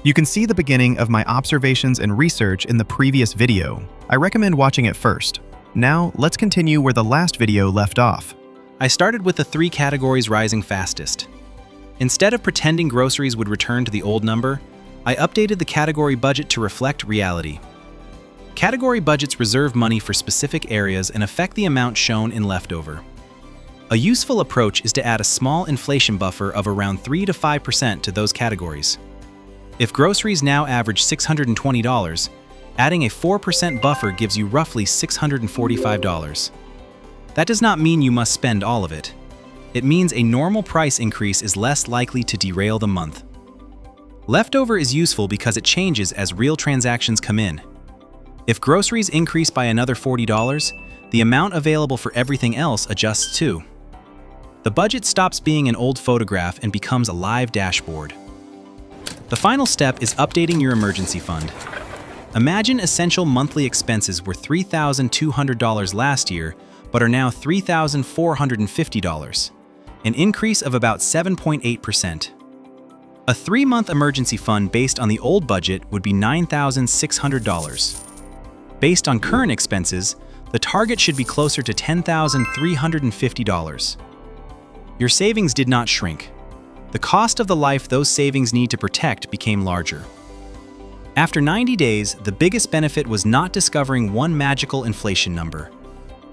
You can see the beginning of my observations and research in the previous video. I recommend watching it first. Now, let's continue where the last video left off. I started with the 3 categories rising fastest. Instead of pretending groceries would return to the old number, I updated the category budget to reflect reality. Category budgets reserve money for specific areas and affect the amount shown in leftover. A useful approach is to add a small inflation buffer of around 3 to 5% to those categories. If groceries now average $620, adding a 4% buffer gives you roughly $645. That does not mean you must spend all of it. It means a normal price increase is less likely to derail the month. Leftover is useful because it changes as real transactions come in. If groceries increase by another $40, the amount available for everything else adjusts too. The budget stops being an old photograph and becomes a live dashboard. The final step is updating your emergency fund. Imagine essential monthly expenses were $3,200 last year, but are now $3,450, an increase of about 7.8%. A 3-month emergency fund based on the old budget would be $9,600. Based on current expenses, the target should be closer to $10,350. Your savings did not shrink. The cost of the life those savings need to protect became larger. After 90 days, the biggest benefit was not discovering one magical inflation number.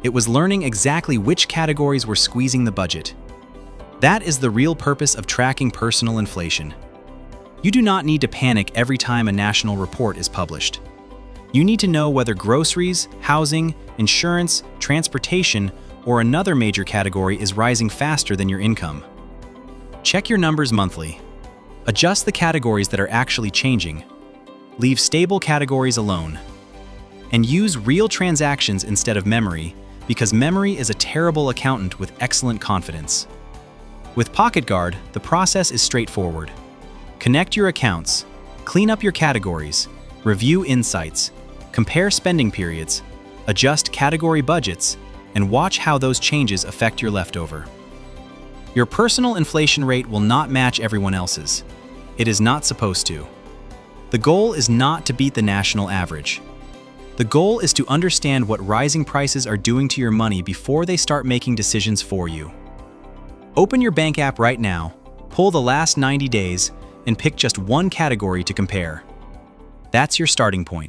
It was learning exactly which categories were squeezing the budget. That is the real purpose of tracking personal inflation. You do not need to panic every time a national report is published. You need to know whether groceries, housing, insurance, transportation, or another major category is rising faster than your income. Check your numbers monthly. Adjust the categories that are actually changing. Leave stable categories alone. And use real transactions instead of memory, because memory is a terrible accountant with excellent confidence. With PocketGuard, the process is straightforward. Connect your accounts, clean up your categories, review insights, compare spending periods, adjust category budgets, and watch how those changes affect your leftover. Your personal inflation rate will not match everyone else's. It is not supposed to. The goal is not to beat the national average. The goal is to understand what rising prices are doing to your money before they start making decisions for you. Open your bank app right now, pull the last 90 days, and pick just one category to compare. That's your starting point.